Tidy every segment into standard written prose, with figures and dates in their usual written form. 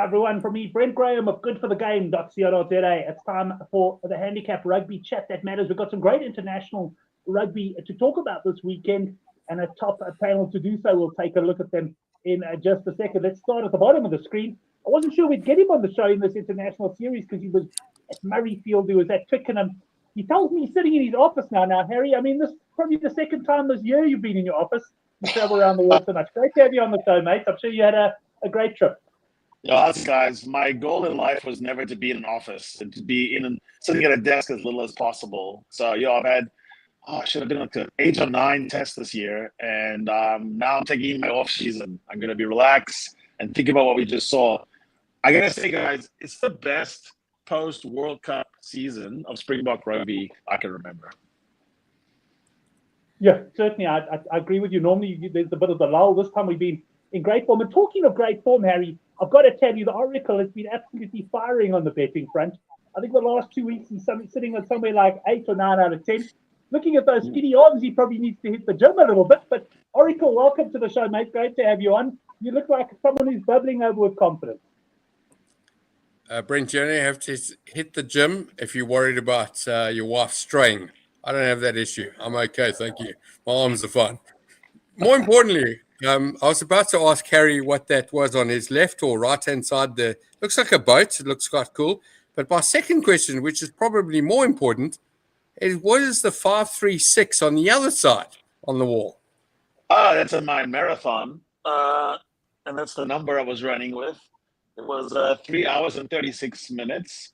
Everyone, from me, Brent Graham of goodforthegame.co.za. It's time for the Handicap Rugby Chat That Matters. We've got some great international rugby to talk about this weekend, and a top panel to do so. We'll take a look at them in just a second. Let's start at the bottom of the screen. I wasn't sure we'd get him on the show in this international series because he was at Murrayfield, he was at Twickenham. He tells me he's sitting in his office now, Harry. I mean, this is probably the second time this year you've been in your office. You travel around the world so much. Great to have you on the show, mate. I'm sure you had a great trip. Yes, guys, my goal in life was never to be in an office and to be sitting at a desk as little as possible. So, I've had, I should have been like an 8 or 9 tests this year. And now I'm taking my off season. I'm going to be relaxed and think about what we just saw. I got to say, guys, it's the best post-World Cup season of Springbok rugby I can remember. Yeah, certainly. I agree with you. Normally, there's a bit of the lull. This time we've been in great form. And talking of great form, Harry, I've got to tell you, the Oracle has been absolutely firing on the betting front. I think the last 2 weeks he's sitting at somewhere like 8 or 9 out of 10. Looking at those skinny arms, he probably needs to hit the gym a little bit. But Oracle, welcome to the show, mate. Great to have you on. You look like someone who's bubbling over with confidence. Brent, you only have to hit the gym if you're worried about your wife straying. I don't have that issue. I'm okay, thank you. My arms are fine. More importantly, I was about to ask Harry what that was on his left or right-hand side. Looks like a boat. It looks quite cool. But my second question, which is probably more important, is what is the 536 on the other side on the wall? That's in my marathon. And that's the number I was running with. It was 3 hours and 36 minutes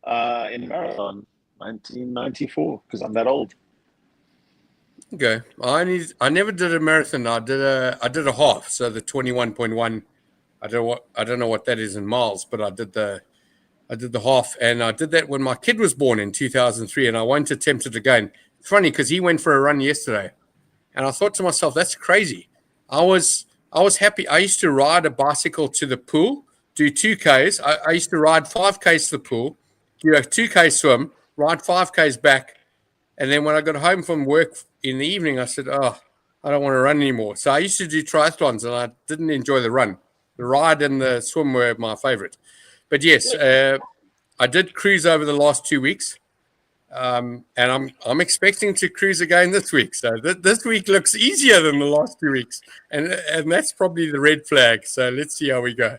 in marathon, 1994, because I'm that old. Okay, I never did a marathon. I did a half, so the 21.1. I don't know what that is in miles, but I did the half, and I did that when my kid was born in 2003, and I won't attempt it again. It's funny because he went for a run yesterday, and I thought to myself, that's crazy. I was happy. I used to ride a bicycle to the pool, do 2Ks. I used to ride 5Ks to the pool, do a 2K swim, ride 5Ks back, and then when I got home from work in the evening, I said, I don't want to run anymore. So I used to do triathlons, and I didn't enjoy the run. The ride and the swim were my favorite. But yes, I did cruise over the last 2 weeks, and I'm expecting to cruise again this week. So this week looks easier than the last 2 weeks, and that's probably the red flag. So let's see how we go.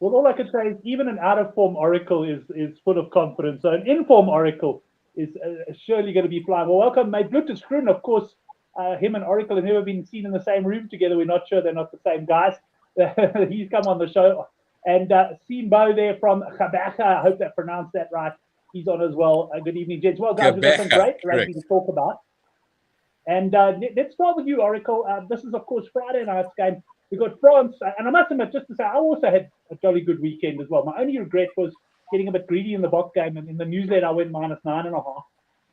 Well, all I can say is even an out-of-form Oracle is full of confidence. So an in-form Oracle is surely going to be flying. Well, welcome, mate. Good to screen. Of course, him and Oracle have never been seen in the same room together. We're not sure they're not the same guys. He's come on the show. And Simbo there from Gqeberha, I hope I pronounced that right. He's on as well. Good evening, gents. Well, guys, we've got some great rugby to talk about. And let's start with you, Oracle. This is, of course, Friday night's game. We've got France. And I must admit, just to say, I also had a jolly good weekend as well. My only regret was getting a bit greedy in the box game. And in the newsletter, I went -9.5.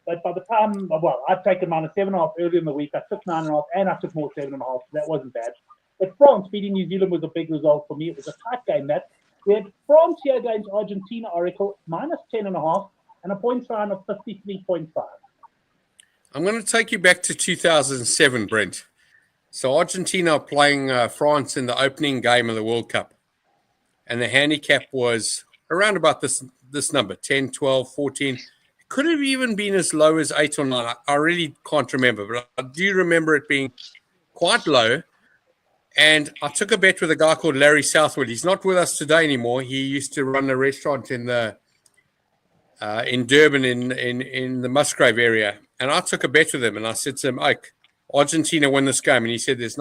But by the time, I'd taken -7.5 earlier in the week. I took 9.5 and I took more 7.5. So that wasn't bad. But France beating New Zealand was a big result for me. It was a tight game, Matt. We had France here against Argentina, Oracle, -10.5 and a points line of 53.5. I'm going to take you back to 2007, Brent. So Argentina are playing France in the opening game of the World Cup. And the handicap was around about this number, 10, 12, 14. It could have even been as low as 8 or 9. I really can't remember, but I do remember it being quite low. And I took a bet with a guy called Larry Southwood. He's not with us today anymore. He used to run a restaurant in Durban in the Musgrave area. And I took a bet with him, and I said to him, Argentina win this game. And he said, there's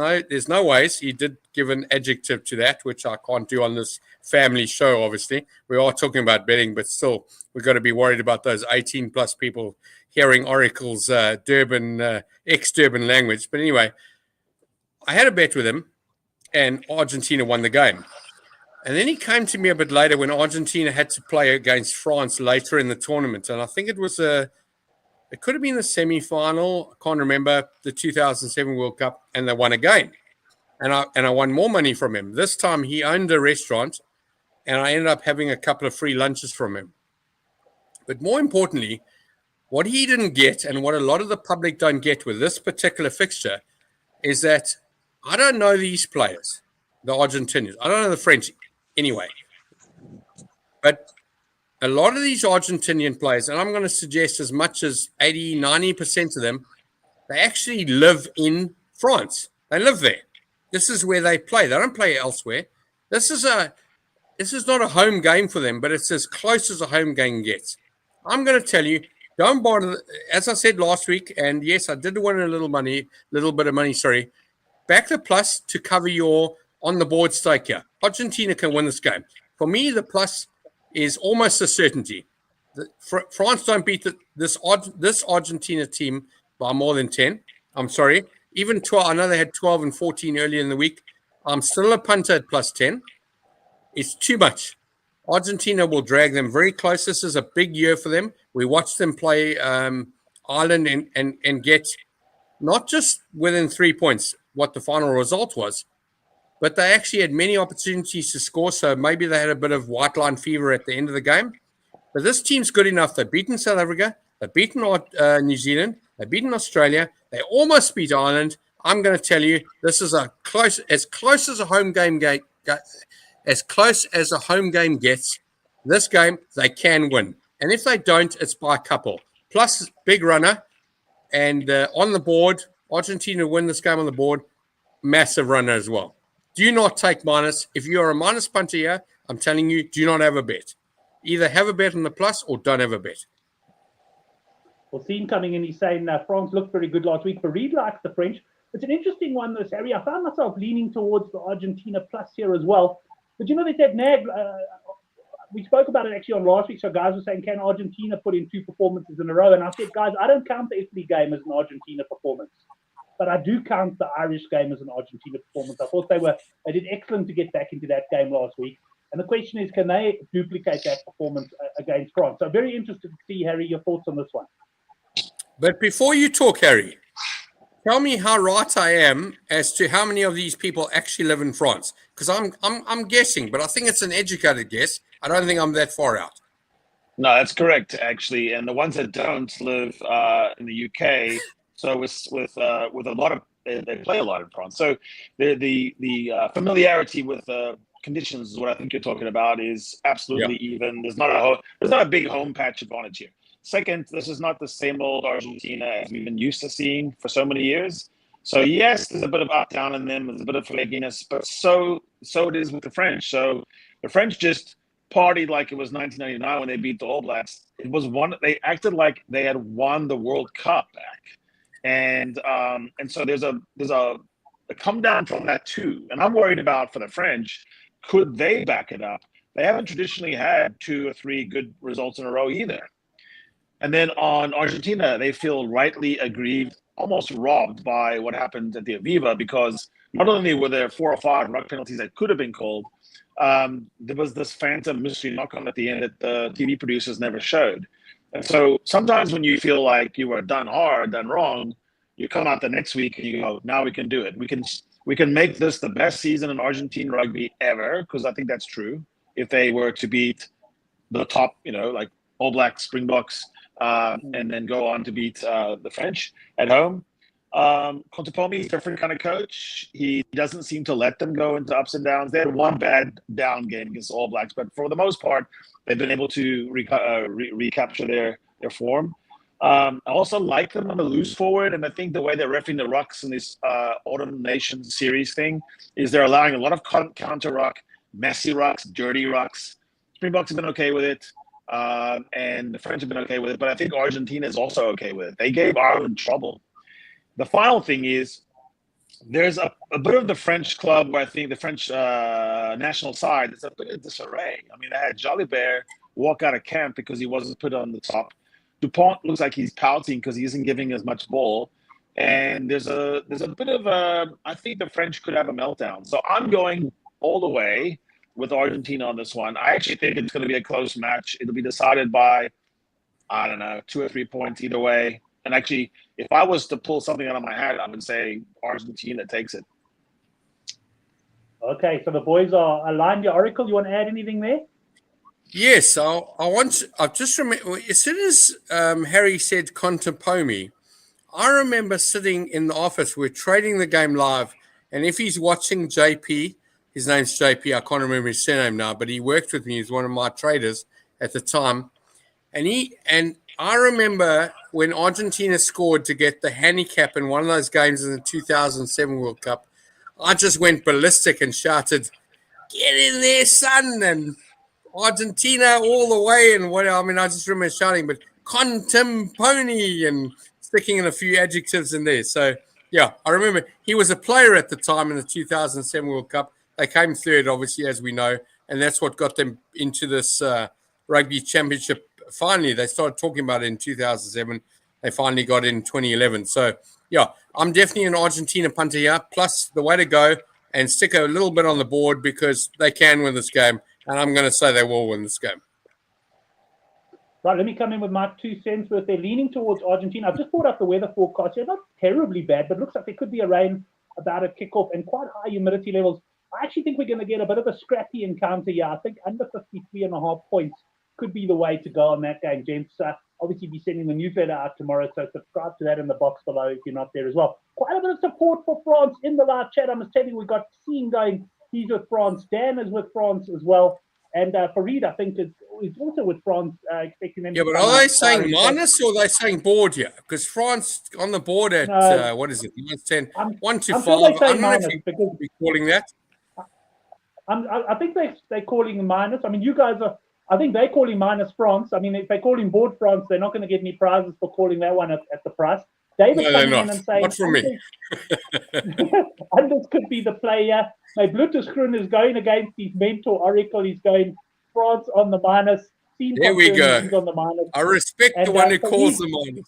no ways. He did give an adjective to that, which I can't do on this family show, obviously. We are talking about betting, but still, we've got to be worried about those 18-plus people hearing Oracle's ex-Durban language. But anyway, I had a bet with him, and Argentina won the game. And then he came to me a bit later when Argentina had to play against France later in the tournament. And I think it could have been the semi-final. I can't remember, the 2007 World Cup, and they won again. And I won more money from him. This time he owned a restaurant, and I ended up having a couple of free lunches from him. But more importantly, what he didn't get, and what a lot of the public don't get with this particular fixture, is that I don't know these players, the Argentinians. I don't know the French. anyway. But a lot of these Argentinian players, and I'm going to suggest as much as 80, 90% of them, they actually live in France. They live there. This is where they play. They don't play elsewhere. This is not a home game for them, but it's as close as a home game gets. I'm going to tell you, don't bother. As I said last week, and yes, I did win a little bit of money. Sorry, back the plus to cover your on the board stake here. Argentina can win this game. For me, the plus is almost a certainty. France don't beat this Argentina team by more than 10. I'm sorry. Even 12. I know they had 12 and 14 earlier in the week. I'm still a punter at plus 10. It's too much. Argentina will drag them very close. This is a big year for them. We watched them play Ireland and get not just within 3 points what the final result was, but they actually had many opportunities to score. So maybe they had a bit of white line fever at the end of the game. But this team's good enough. They've beaten South Africa. They've beaten New Zealand. They've beaten Australia. They almost beat Ireland. I'm going to tell you, this is as close as a home game as close as a home game gets. This game, they can win. And if they don't, it's by a couple. Plus, big runner. And on the board, Argentina win this game on the board. Massive runner as well. Do not take minus. If you're a minus punter here, I'm telling you, do not have a bet. Either have a bet on the plus or don't have a bet. Well, Sean coming in, he's saying France looked very good last week, but Reed likes the French. It's an interesting one, this, Harry. I found myself leaning towards the Argentina plus here as well. But they said, Nag, we spoke about it actually on last week. So guys were saying, can Argentina put in 2 performances in a row? And I said, guys, I don't count the Italy game as an Argentina performance. But I do count the Irish game as an Argentina performance. I thought they did excellent to get back into that game last week. And the question is, can they duplicate that performance against France? So very interested to see, Harry, your thoughts on this one. But before you talk, Harry, tell me how right I am as to how many of these people actually live in France. Because I'm guessing, but I think it's an educated guess. I don't think I'm that far out. No, that's correct, actually. And the ones that don't live in the UK, so with a lot of they play a lot in France. So the familiarity with conditions is what I think you're talking about is absolutely even. There's not a big home patch advantage here. Second, this is not the same old Argentina as we've been used to seeing for so many years. So yes, there's a bit of up down in them, there's a bit of flakiness, but so it is with the French. So the French just partied like it was 1999 when they beat the All Blacks. They acted like they had won the World Cup back, and so there's a come down from that too. And I'm worried about for the French, could they back it up? They haven't traditionally had 2 or 3 good results in a row either. And then on Argentina, they feel rightly aggrieved, almost robbed by what happened at the Aviva, because not only were there 4 or 5 ruck penalties that could have been called, there was this phantom mystery knock-on at the end that the TV producers never showed. And so sometimes when you feel like you were done hard, done wrong, you come out the next week and you go, now we can do it. We can make this the best season in Argentine rugby ever, because I think that's true. If they were to beat the top, like All Blacks, Springboks, and then go on to beat the French at home. Contepomi is a different kind of coach. He doesn't seem to let them go into ups and downs. They had one bad down game against All Blacks, but for the most part, they've been able to recapture their form. I also like them on the loose forward, and I think the way they're refereeing the rucks in this Autumn Nations series thing is they're allowing a lot of counter ruck, messy rucks, dirty rucks. Springboks have been okay with it. And the French have been okay with it, but I think Argentina is also okay with it. They gave Ireland trouble. The final thing is there's a bit of the French club where I think the French national side is a bit of disarray. I mean, they had Jalibert walk out of camp because he wasn't put on the top. Dupont looks like he's pouting because he isn't giving as much ball. And there's a bit of I think the French could have a meltdown. So I'm going all the way with Argentina on this one. I actually think it's going to be a close match. It'll be decided by, 2 or 3 points either way. And actually, if I was to pull something out of my hat, I would say Argentina takes it. Okay, so the boys are aligned. Your Oracle, you want to add anything there? Yes, I just remember as soon as Harry said Contepomi, I remember sitting in the office. We're trading the game live, and if he's watching JP, his name's JP. I can't remember his surname now, but he worked with me. He's one of my traders at the time. And I remember when Argentina scored to get the handicap in one of those games in the 2007 World Cup, I just went ballistic and shouted, "Get in there, son!" and Argentina all the way. And what I mean, I just remember shouting, but contemporary and sticking in a few adjectives in there. So, yeah, I remember he was a player at the time in the 2007 World Cup. They came third, obviously, as we know, and that's what got them into this rugby championship. Finally, they started talking about it in 2007. They finally got it in 2011. So, yeah, I'm definitely an Argentina punter here. Plus, the way to go and stick a little bit on the board because they can win this game. And I'm going to say they will win this game. Right, let me come in with my 2 cents worth. They're leaning towards Argentina. I've just brought up the weather forecast. Yeah, not terribly bad, but looks like there could be a rain about a kickoff and quite high humidity levels. I actually think we're going to get a bit of a scrappy encounter here. I think under 53.5 points could be the way to go on that game, gents. Obviously, be sending the newsletter out tomorrow, so subscribe to that in the box below if you're not there as well. Quite a bit of support for France in the live chat. I must tell you, we got Sean going. He's with France. Dan is with France as well. And Farid, I think, is also with France, expecting them. Yeah, but are they saying minus or are they saying board here? Because France on the board at, what is it, minus 10, 1 to 5. Sure I don't know if you could be calling that. I think they're calling minus. I mean, you guys are, I think they're calling minus France. I mean, if they call him board France, they're not going to get any prizes for calling that one at the price. David's coming in and saying, not from me. Anders could be the player. My Blutterskroon is going against his mentor Oracle. He's going France on the minus. There we go. He's on the minus. I respect the one who calls the minus.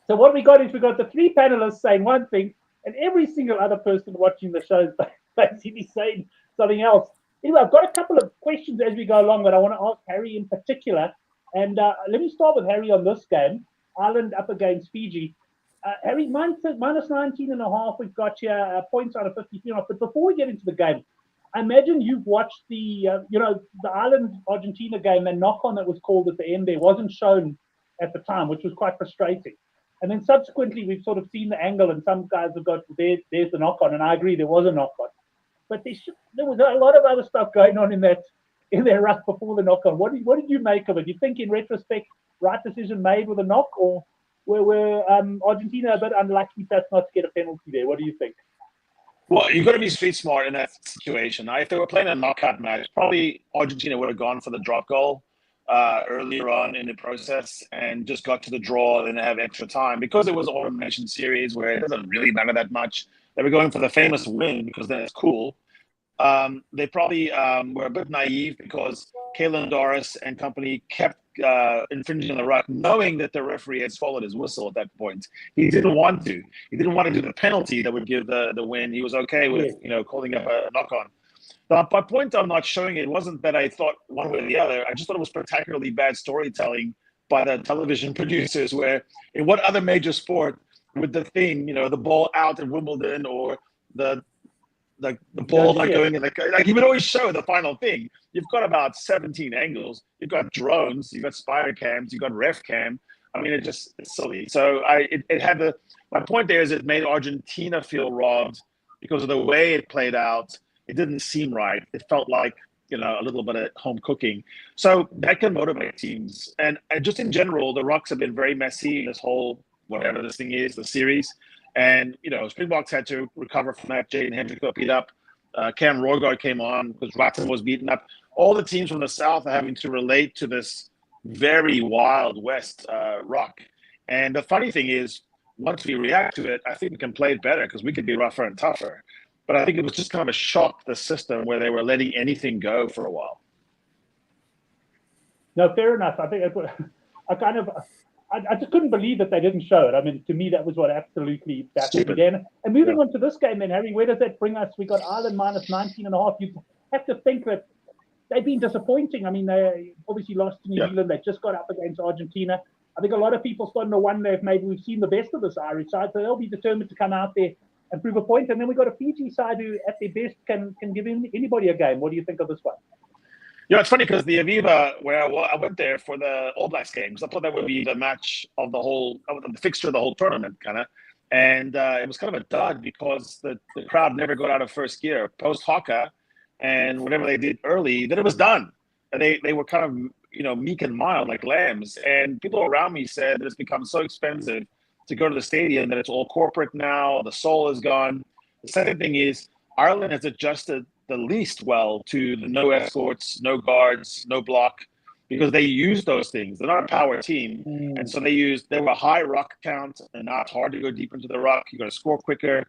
So what we got is we got the 3 panelists saying one thing, and every single other person watching the show is basically saying something else. Anyway, I've got a couple of questions as we go along that I want to ask Harry in particular. And let me start with Harry on this game. Ireland up against Fiji. Harry, minus 19.5, we've got here points out of 53. But before we get into the game, I imagine you've watched the Ireland-Argentina game, and knock-on that was called at the end there wasn't shown at the time, which was quite frustrating. And then subsequently, we've sort of seen the angle, and some guys have got, there's the knock-on, and I agree, there was a knock-on. But there was a lot of other stuff going on in their ruck before the knock-on. What did you make of it? Do you think, in retrospect, right decision made with a knock, or were Argentina a bit unlucky perhaps not to get a penalty there? What do you think? Well, you've got to be street smart in that situation. If they were playing a knockout match, probably Argentina would have gone for the drop goal earlier on in the process and just got to the draw and then have extra time. Because it was an elimination series where it doesn't really matter that much, they were going for the famous win because then it's cool. They probably were a bit naive because Kalen Doris and company kept infringing on the ruck, knowing that the referee had swallowed his whistle at that point. He didn't want to. He didn't want to do the penalty that would give the win. He was okay with calling up a knock-on. My point on not showing it wasn't that I thought one way or the other. I just thought it was spectacularly bad storytelling by the television producers. Where in what other major sport would the thing, the ball out at Wimbledon or the ball not going in, like you would always show the final thing. You've got about 17 angles. You've got drones. You've got spider cams. You've got ref cam. I mean, it's silly. So it had my point there is it made Argentina feel robbed because of the way it played out. It didn't seem right. It felt like a little bit of home cooking. So that can motivate teams. And just in general, the rucks have been very messy in this whole whatever this thing is, the series. And, Springboks had to recover from that. Jaden Hendrick got beat up. Cam Roygaard came on because Ratton was beaten up. All the teams from the South are having to relate to this very Wild West ruck. And the funny thing is, once we react to it, I think we can play it better because we could be rougher and tougher. But I think it was just kind of a shock, the system, where they were letting anything go for a while. No, fair enough. I think I just couldn't believe that they didn't show it. I mean, to me, that was what absolutely baffled me. And moving on to this game then, Harry, where does that bring us? We got Ireland minus 19.5. You have to think that they've been disappointing. I mean, they obviously lost to New Zealand. They just got up against Argentina. I think a lot of people starting to wonder if maybe we've seen the best of this Irish side. So they'll be determined to come out there and prove a point. And then we've got a Fiji side who, at their best, can give anybody a game. What do you think of this one? It's funny because the Aviva, where I went there for the All Blacks games, I thought that would be the match of the whole, of the fixture of the whole tournament, kind of. And it was kind of a dud because the crowd never got out of first gear post haka, and whatever they did early, then it was done. And they were kind of, you know, meek and mild like lambs. And people around me said that it's become so expensive to go to the stadium that it's all corporate now. The soul is gone. The second thing is Ireland has adjusted the least well to the no escorts, no guards, no block, because they use those things. They're not a power team. And so they were a high ruck count, and now it's hard to go deep into the ruck. You got to score quicker,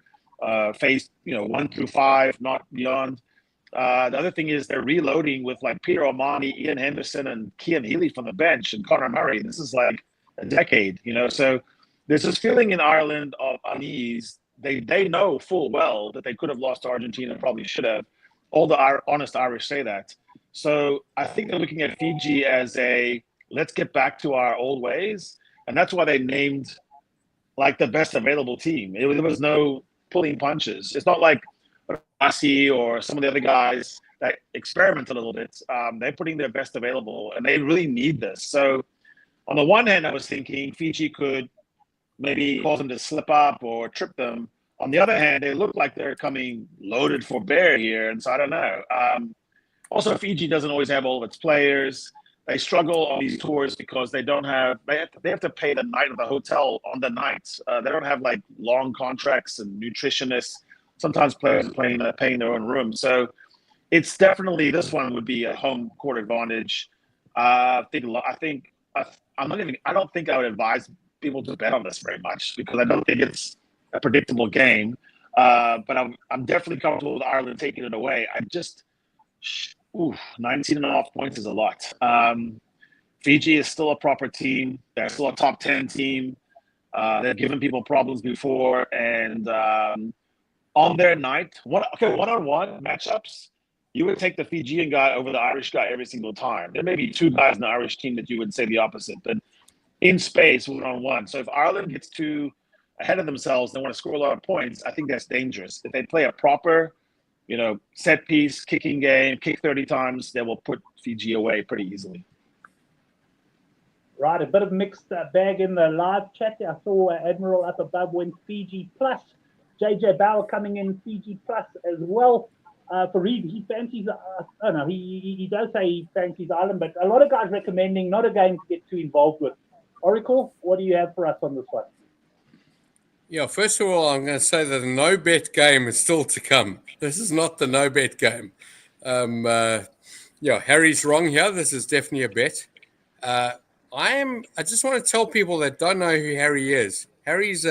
face, you know, 1 through 5, not beyond. The other thing is they're reloading with like Peter O'Mahony, Ian Henderson, and Cian Healy from the bench, and Conor Murray. This is like a decade, you know. So there's this feeling in Ireland of unease. They know full well that they could have lost to Argentina, probably should have. All the honest Irish say that. So I think they're looking at Fiji as a let's get back to our old ways, and that's why they named like the best available team. There was no pulling punches. It's not like Rugby or some of the other guys that experiment a little bit. They're putting their best available, and they really need this. So on the one hand, I was thinking Fiji could maybe cause them to slip up or trip them. On the other hand, they look like they're coming loaded for bear here, and so I don't know. Also, Fiji doesn't always have all of its players. They struggle on these tours because they don't have. They have to pay the night of the hotel on the night. They don't have like long contracts and nutritionists. Sometimes players are paying their own room. So it's definitely, this one would be a home court advantage. I don't think I would advise people to bet on this very much because I don't think it's a predictable game. But I'm definitely comfortable with Ireland taking it away. 19.5 points is a lot. Fiji is still a proper team. They're still a top 10 team. They've given people problems before. And on their night, one-on-one matchups, you would take the Fijian guy over the Irish guy every single time. There may be 2 guys in the Irish team that you would say the opposite, but in space, one-on-one. So if Ireland gets too ahead of themselves, they want to score a lot of points, I think that's dangerous. If they play a proper, you know, set piece, kicking game, kick 30 times, they will put Fiji away pretty easily. Right, a bit of mixed bag in the live chat. I saw Admiral up above went Fiji plus. JJ Bauer coming in Fiji plus as well. For Reed, he fancies. He does say he fancies Ireland, but a lot of guys recommending not a game to get too involved with. Oracle, what do you have for us on this one? Yeah, first of all, I'm going to say that the no bet game is still to come. This is not the no bet game. Harry's wrong here. This is definitely a bet. I just want to tell people that don't know who Harry is. Harry's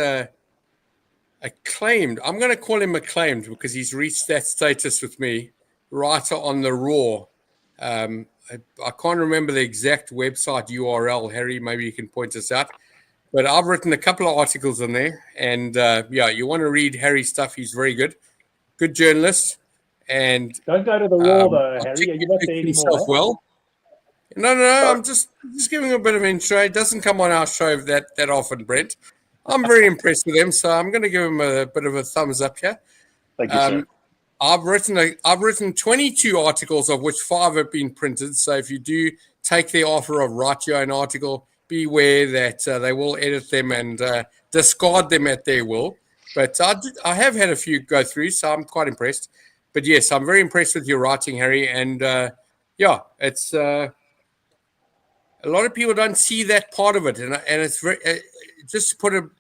acclaimed. I'm going to call him acclaimed because he's reached that status with me. Writer on the Raw. I can't remember the exact website URL. Harry, maybe you can point us out. But I've written a couple of articles on there. And, you want to read Harry's stuff. He's very good. Good journalist. And don't go to the Raw, though, Harry. Are you not there anymore? Well. No. I'm just giving a bit of intro. It doesn't come on our show that often, Brent. I'm very impressed with him, so I'm going to give him a bit of a thumbs up here. Thank you, sir. I've written 22 articles, of which 5 have been printed. So if you do take the offer of write your own article, beware that they will edit them and discard them at their will. But I have had a few go through, so I'm quite impressed. But yes, I'm very impressed with your writing, Harry. And it's a lot of people don't see that part of it, and it's very just to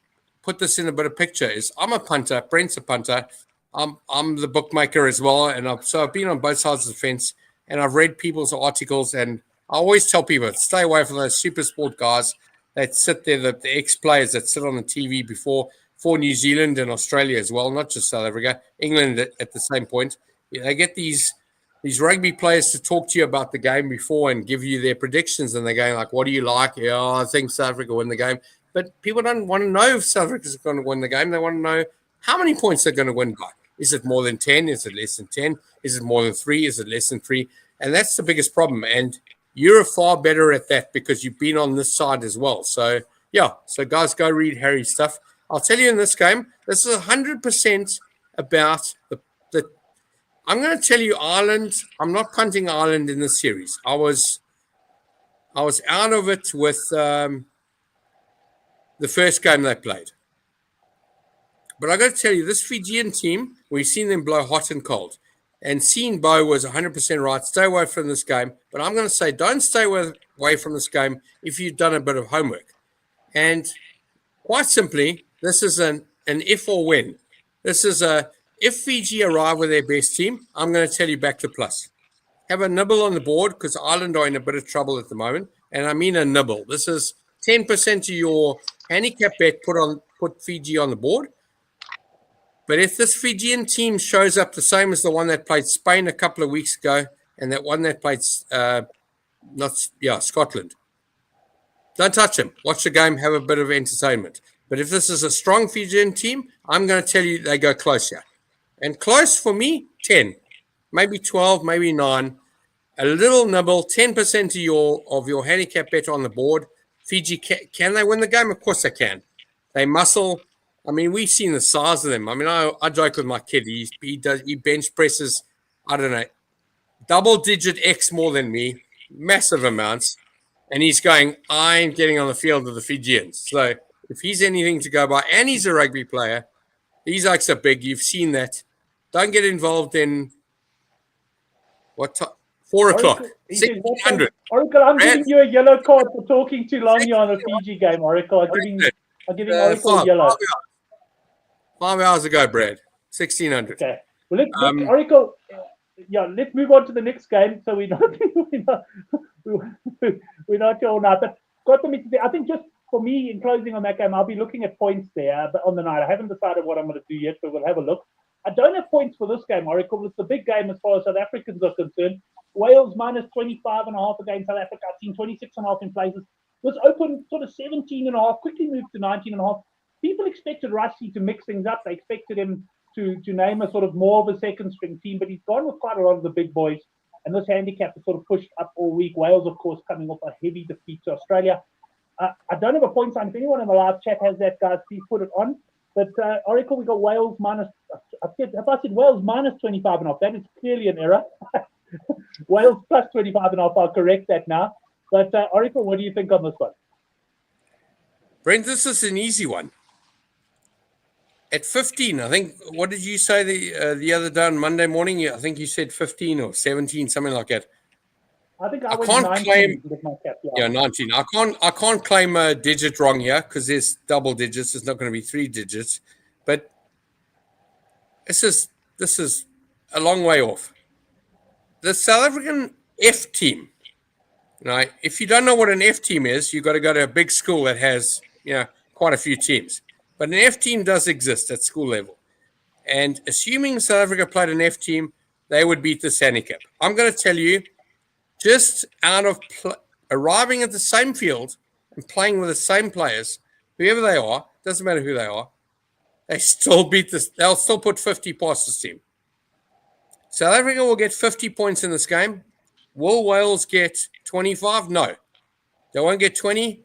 put this in a bit of picture. Is I'm a punter, Brent's a punter. I'm the bookmaker as well, and I've been on both sides of the fence, and I've read people's articles, and I always tell people stay away from those super sport guys that sit there, the ex-players that sit on the TV for New Zealand and Australia as well, not just South Africa, England at the same point. They get these rugby players to talk to you about the game before and give you their predictions, and they're going like, what do you like? Yeah, I think South Africa will win the game. But people don't want to know if South Africa is going to win the game. They want to know how many points they're going to win by. Is it more than 10? Is it less than 10? Is it more than 3? Is it less than 3? And that's the biggest problem. And you're far better at that because you've been on this side as well. So, guys, go read Harry's stuff. I'll tell you in this game, this is 100% about the I'm going to tell you Ireland. I'm not punting Ireland in this series. I was out of it with the first game they played. But I got to tell you, this Fijian team, we've seen them blow hot and cold. And seeing Bo was 100% right. Stay away from this game. But I'm going to say don't stay away from this game if you've done a bit of homework. And quite simply, this is an if or when. This is if Fiji arrive with their best team, I'm going to tell you back to plus. Have a nibble on the board because Ireland are in a bit of trouble at the moment. And I mean a nibble. This is 10% of your handicap bet put Fiji on the board. But if this Fijian team shows up the same as the one that played Spain a couple of weeks ago and that one that played Scotland, don't touch them. Watch the game, have a bit of entertainment. But if this is a strong Fijian team, I'm going to tell you they go close here. And close for me, 10, maybe 12, maybe 9. A little nibble, 10% of your handicap bet on the board. Fiji, can they win the game? Of course they can. They muscle. I mean, we've seen the size of them. I mean, I joke with my kid. He bench presses, I don't know, double-digit X more than me, massive amounts. And he's going, I ain't getting on the field with the Fijians. So if he's anything to go by, and he's a rugby player, these oaks are big. You've seen that. Don't get involved in what time? 4 o'clock. 1600. Oracle, I'm giving you a yellow card for talking too long here on the Fiji game, Oracle. I'm giving Oracle yellow. 5 hours ago, Brad. 1600. Okay. Well, let's Oracle. Let's move on to the next game. So we're not all night. But got them into I think just for me, in closing on that game, I'll be looking at points there. But on the night, I haven't decided what I'm going to do yet, but we'll have a look. I don't have points for this game, Oracle. It's a big game as far as South Africans are concerned. Wales minus 25.5 against South Africa. I've seen 26.5 in places. It was open sort of 17.5, quickly moved to 19.5. People expected Rusty to mix things up. They expected him to name a sort of more of a second string team, but he's gone with quite a lot of the big boys. And this handicap is sort of pushed up all week. Wales, of course, coming off a heavy defeat to Australia. I don't have a point sign. If anyone in the live chat has that, guys, please put it on. But Oracle, we got Wales minus. If I said Wales minus 25.5, that is clearly an error. Wales plus 25.5. I'll correct that now. But Oracle, what do you think on this one? Brent, this is an easy one. At 15, I think, what did you say the other day on Monday morning? I think you said 15 or 17, something like that. I think I went can't 19 claim. with my cap, 19. I can't claim a digit wrong here because there's double digits. It's not going to be 3 digits, but this is a long way off. The South African F team. Right? If you don't know what an F team is, you've got to go to a big school that has quite a few teams. But an F team does exist at school level. And assuming South Africa played an F team, they would beat this handicap. I'm going to tell you, just out of arriving at the same field and playing with the same players, whoever they are, doesn't matter who they are, they still beat this. They'll still put 50 past this team. South Africa will get 50 points in this game. Will Wales get 25? No. They won't get 20.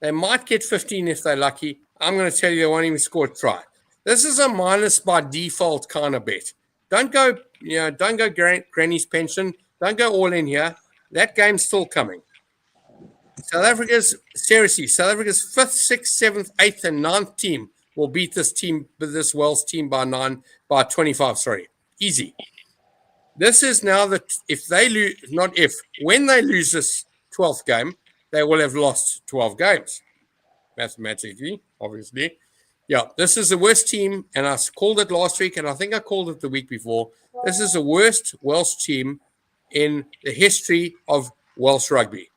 They might get 15 if they're lucky. I'm going to tell you they won't even score a try. This is a minus by default kind of bet. Don't go granny's pension. Don't go all in here. That game's still coming. South Africa's 5th, 6th, 7th, 8th, and 9th team will beat this Wales team by 25. Easy. This is now when they lose this 12th game, they will have lost 12 games. Mathematically, obviously. Yeah, this is the worst team, and I called it last week, and I think I called it the week before. This is the worst Welsh team in the history of Welsh rugby.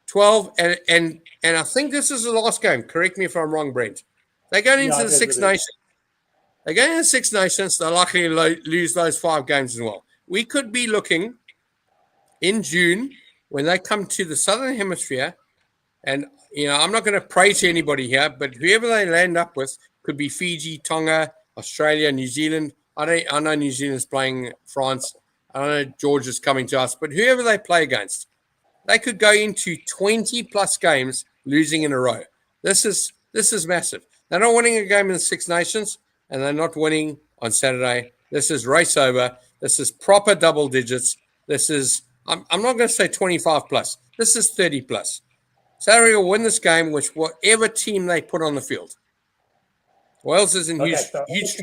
12, and I think this is the last game. Correct me if I'm wrong, Brent. They're going into the Six Nations. They're going into the Six Nations. They're likely to lose those 5 games as well. We could be looking in June when they come to the Southern Hemisphere, and I'm not going to pray to anybody here, but whoever they land up with could be Fiji, Tonga, Australia, New Zealand. I know New Zealand's playing France. I know Georgia's coming to us, but whoever they play against, they could go into 20 plus games losing in a row. This is massive. They're not winning a game in the Six Nations, and they're not winning on Saturday. This is race over. This is proper double digits. This is, I'm not going to say 25 plus. This is 30 plus. South Africa will win this game with whatever team they put on the field. Wales is in Okay, so huge.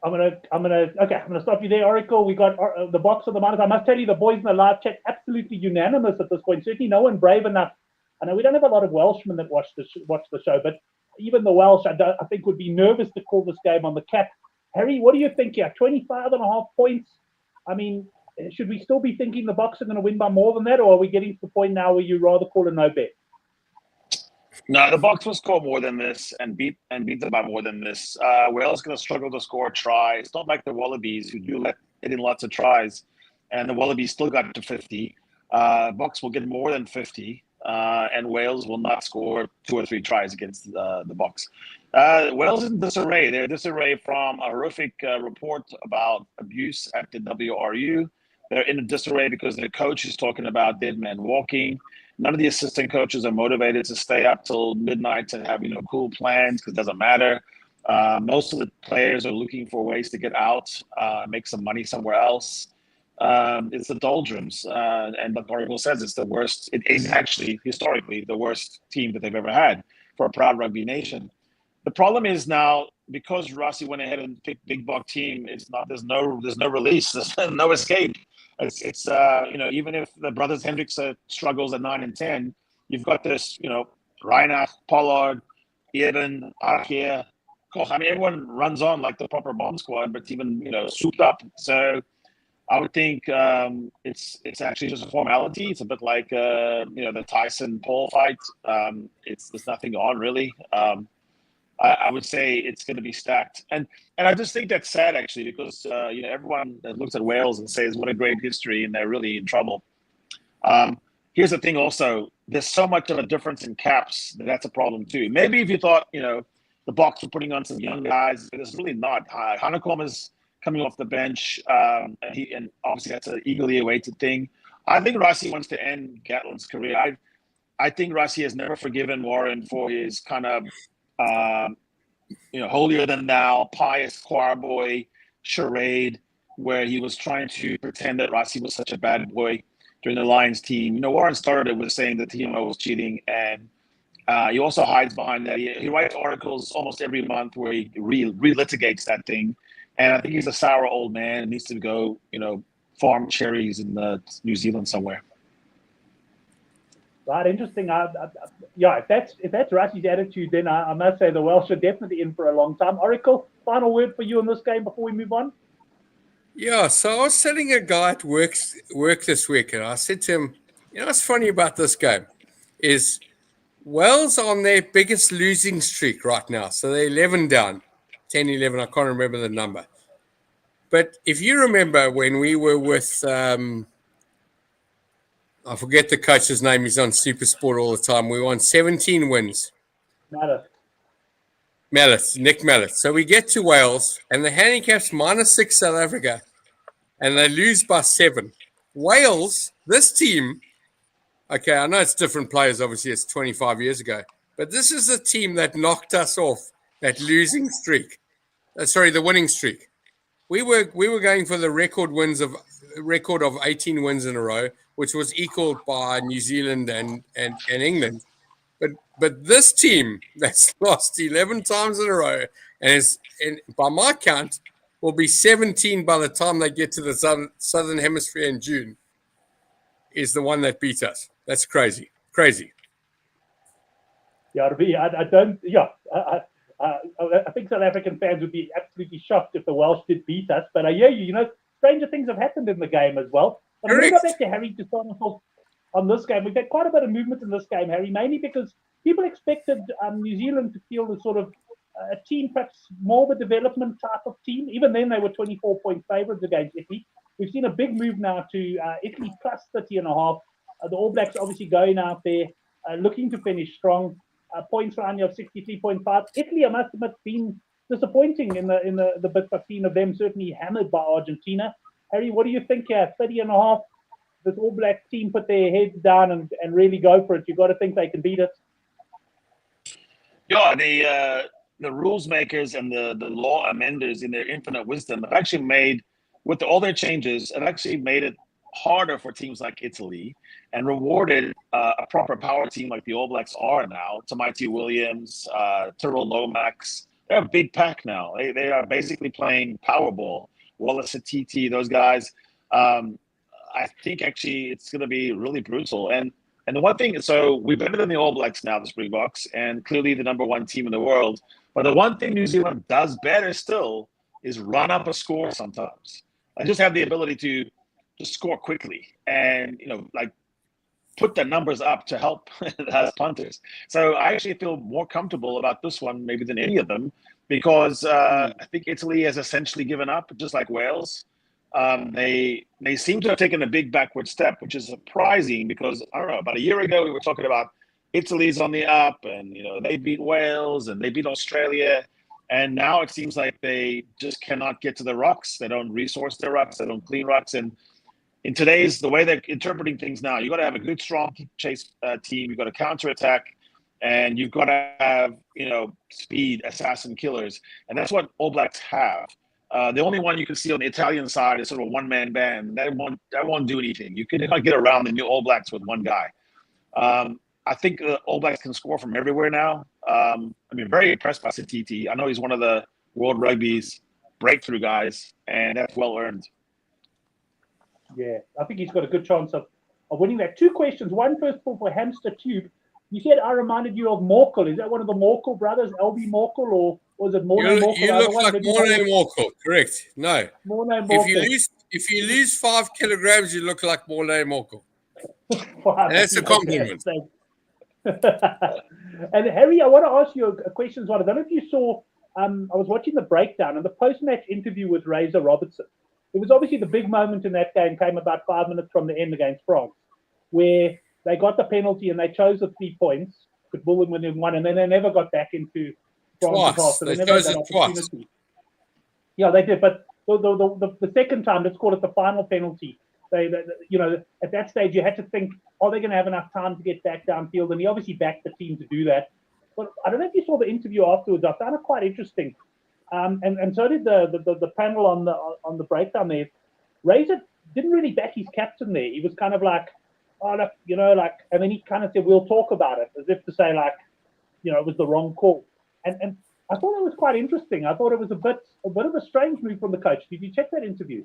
I'm gonna stop you there, Oracle. We got the box of the minors. I must tell you, the boys in the live chat absolutely unanimous at this point. Certainly, no one brave enough. I know we don't have a lot of Welshmen that watch the show, but even the Welsh, I think, would be nervous to call this game on the cap. Harry, what do you think here? 25.5 points. I mean, should we still be thinking the Box are going to win by more than that, or are we getting to the point now where you rather call a no bet? No, the Box will score more than this and beat them by more than this. Wales going to struggle to score a try. It's not like the Wallabies, who do let in lots of tries, and the Wallabies still got to 50. Box will get more than 50, and Wales will not score 2 or 3 tries against the Box. Wales is in disarray. They're in disarray from a horrific report about abuse at the WRU. They're in a disarray because their coach is talking about dead men walking. None of the assistant coaches are motivated to stay up till midnight and have cool plans, because it doesn't matter. Most of the players are looking for ways to get out, make some money somewhere else. It's the doldrums, and like Oracle says, it's the worst. It is actually historically the worst team that they've ever had for a proud rugby nation. The problem is now, because Rossi went ahead and picked Big Buck team, it's not. There's no release. There's no escape. It's even if the brothers Hendricks struggles at 9 and 10, you've got this Reinach, Pollard, Eben, Arkia. I mean, everyone runs on like the proper bomb squad, but it's even souped up. So I would think it's actually just a formality. It's a bit like the Tyson Paul fight. There's nothing on really. I would say it's going to be stacked, and I just think that's sad actually, because everyone that looks at Wales and says what a great history, and they're really in trouble. Here's the thing also, there's so much of a difference in caps that's a problem too. Maybe if you thought the Box were putting on some young guys, but it's really not. Hanekom is coming off the bench, and obviously that's an eagerly awaited thing. I think Rossi wants to end Gatlin's career. I think Rossi has never forgiven Warren for his kind of holier than thou, pious choir boy charade, where he was trying to pretend that Rossi was such a bad boy during the Lions team. Warren started it with saying that TMO was cheating, and he also hides behind that. He writes articles almost every month where he relitigates that thing, and I think he's a sour old man and needs to go, farm cherries in New Zealand somewhere. Right, interesting. If that's Rossi's attitude, then I must say the Welsh are definitely in for a long time. Oracle, final word for you in this game before we move on. Yeah, so I was telling a guy at work this week, and I said to him, what's funny about this game is Wales are on their biggest losing streak right now. So they're 11 down, 10, 11, I can't remember the number. But if you remember when we were with I forget the coach's name. He's on Super Sport all the time. We won 17 wins. Nick Mallet. So we get to Wales, and the handicap's -6 South Africa, and they lose by 7. Wales, this team, okay, I know it's different players. Obviously, it's 25 years ago. But this is a team that knocked us off that losing streak. The winning streak. We were going for the record of 18 wins in a row, which was equaled by New Zealand and England. But this team that's lost 11 times in a row, and by my count, will be 17 by the time they get to the southern hemisphere in June, is the one that beat us. That's crazy. Crazy. Yeah, I think South African fans would be absolutely shocked if the Welsh did beat us. But I hear you, stranger things have happened in the game as well. But I'm going to go back to Harry to start off on this game. We've had quite a bit of movement in this game, Harry, mainly because people expected New Zealand to feel the sort of a team, perhaps more of a development type of team. Even then, they were 24-point favourites against Italy. We've seen a big move now to Italy plus 30.5. The All Blacks obviously going out there, looking to finish strong. Points line of 63.5. Italy, I must admit, been disappointing in the bits I've seen of them, certainly hammered by Argentina. Harry, what do you think here? 30.5. This All Black team put their heads down and really go for it. You've got to think they can beat us. Yeah, the rules makers and the law amenders, in their infinite wisdom, have actually made, with all their changes, have actually made it harder for teams like Italy and rewarded a proper power team like the All Blacks are now. Tamaiti Williams, Tyrrell Lomax, they're a big pack now. They are basically playing Powerball. Wallace Atiti, those guys. I think actually it's going to be really brutal. And the one thing, so we're better than the All Blacks now, the Springboks, and clearly the number one team in the world. But the one thing New Zealand does better still is run up a score sometimes. I just have the ability to score quickly and, like put the numbers up to help as punters. So I actually feel more comfortable about this one maybe than any of them because I think Italy has essentially given up, just like Wales. They seem to have taken a big backward step, which is surprising because, I don't know, about a year ago we were talking about Italy's on the up and, they beat Wales and they beat Australia. And now it seems like they just cannot get to the rucks. They don't resource their rucks. They don't clean rucks. And in today's, the way they're interpreting things now, you got to have a good, strong chase team. You've got to counterattack, and you've got to have, speed, assassin killers. And that's what All Blacks have. The only one you can see on the Italian side is sort of a one-man band. That won't do anything. You cannot get around the new All Blacks with one guy. I think the All Blacks can score from everywhere now. Very impressed by Satiti. I know he's one of the World Rugby's breakthrough guys, and that's well earned. Yeah, I think he's got a good chance of winning that. Two questions. One first of all for Hamster Tube. You said I reminded you of Morkel. Is that one of the Morkel brothers, LB Morkel, or was it Morne Morkel? You look like Morne Morkel, correct? No. Morne Morkel. If you lose 5 kilograms, you look like Morne Morkel. And that's a compliment. And Harry, I want to ask you a question. I don't know if you saw. I was watching the breakdown and the post-match interview with Razor Robertson. It was obviously the big moment in that game came about 5 minutes from the end against France, where they got the penalty and they chose the 3 points, could bull them within one, and then they never got back into France's half. So they never had that opportunity. Twice. Yeah, they did. But the second time, let's call it the final penalty, they at that stage you had to think, are they going to have enough time to get back downfield? And he obviously backed the team to do that. But I don't know if you saw the interview afterwards. I found it quite interesting. And so did the panel on the breakdown there. Razor didn't really back his captain there. He was kind of like, oh, look, and then he kind of said, we'll talk about it, as if to say, like, it was the wrong call. And I thought it was quite interesting. I thought it was a bit of a strange move from the coach. Did you check that interview?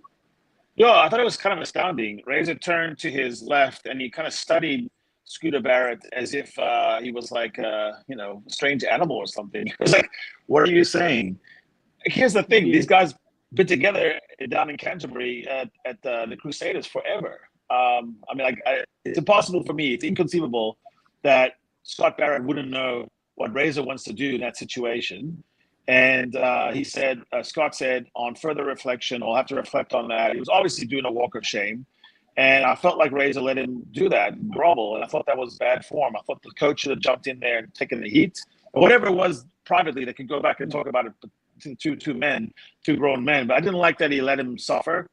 Yeah, I thought it was kind of astounding. Razor turned to his left and he kind of studied Scooter Barrett as if he was like, a strange animal or something. He was like, what are you saying? Here's the thing. These guys been together down in Canterbury at the Crusaders forever. It's impossible for me. It's inconceivable that Scott Barrett wouldn't know what Razor wants to do in that situation. And Scott said, on further reflection, I'll have to reflect on that. He was obviously doing a walk of shame. And I felt like Razor let him do that and grovel. And I thought that was bad form. I thought the coach should have jumped in there and taken the heat. Whatever it was privately, they could go back and talk about it. Two grown men, but I didn't like that he let him suffer.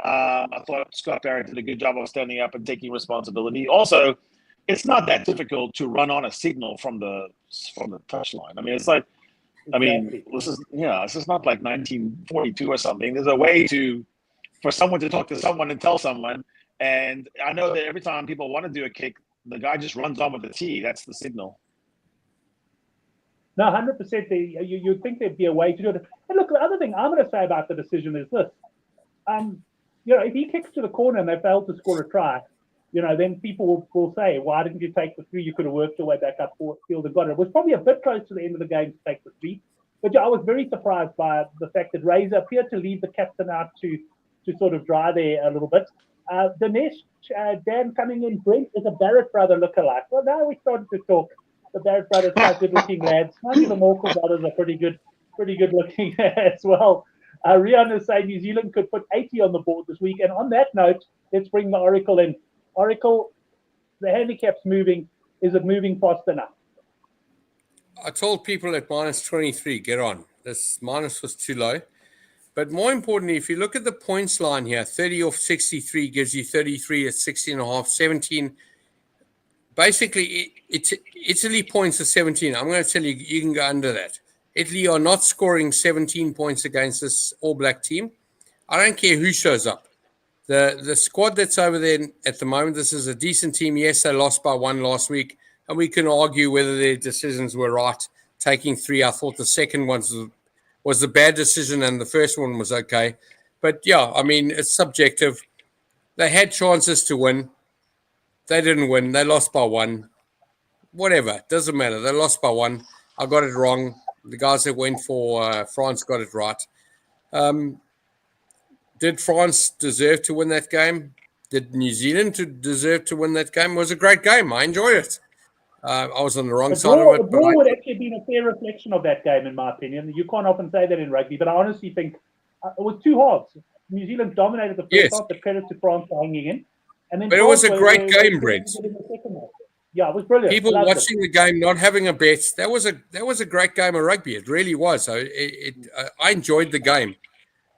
I thought Scott Barrett did a good job of standing up and taking responsibility. Also, it's not that difficult to run on a signal from the touchline. It's like, this is not like 1942 or something. There's a way for someone to talk to someone and tell someone. And I know that every time people want to do a kick, the guy just runs on with the tee. That's the signal. No, 100%. You'd think there'd be a way to do it. And look, the other thing I'm going to say about the decision is this. If he kicks to the corner and they fail to score a try, then people will say, why didn't you take the 3? You could have worked your way back up field and got it. It was probably a bit close to the end of the game to take the 3. But I was very surprised by the fact that Razor appeared to leave the captain out to sort of dry there a little bit. Dinesh, Dan coming in, Brent is a Barrett brother lookalike. Well, now we started to talk. The Barrett brothers are good-looking lads. Maybe the Morkel brothers are pretty good-looking as well. Rian is saying New Zealand could put 80 on the board this week. And on that note, let's bring the Oracle in. Oracle, the handicap's moving. Is it moving fast enough? I told people at minus 23, get on. This minus was too low. But more importantly, if you look at the points line here, 30 off 63 gives you 33 at 16.5, 17. Basically, it's Italy points are 17. I'm going to tell you, you can go under that. Italy are not scoring 17 points against this All Black team. I don't care who shows up. The squad that's over there at the moment, this is a decent team. Yes, they lost by 1 last week, and we can argue whether their decisions were right. Taking 3, I thought the second one was the bad decision, and the first one was okay. But yeah, I mean, it's subjective. They had chances to win. They didn't win. They lost by 1. Whatever, doesn't matter. They lost by 1. I got it wrong. The guys that went for France got it right. Did France deserve to win that game? Did New Zealand deserve to win that game? It was a great game. I enjoyed it. I was on the wrong side of it. The draw would actually have been a fair reflection of that game, in my opinion. You can't often say that in rugby, but I honestly think it was 2 halves. New Zealand dominated the first half, the credit to France for hanging in. And then but it was a great game, Brent. Yeah, it was brilliant. People watching the game, not having a bet, that was a great game of rugby. It really was. I enjoyed the game.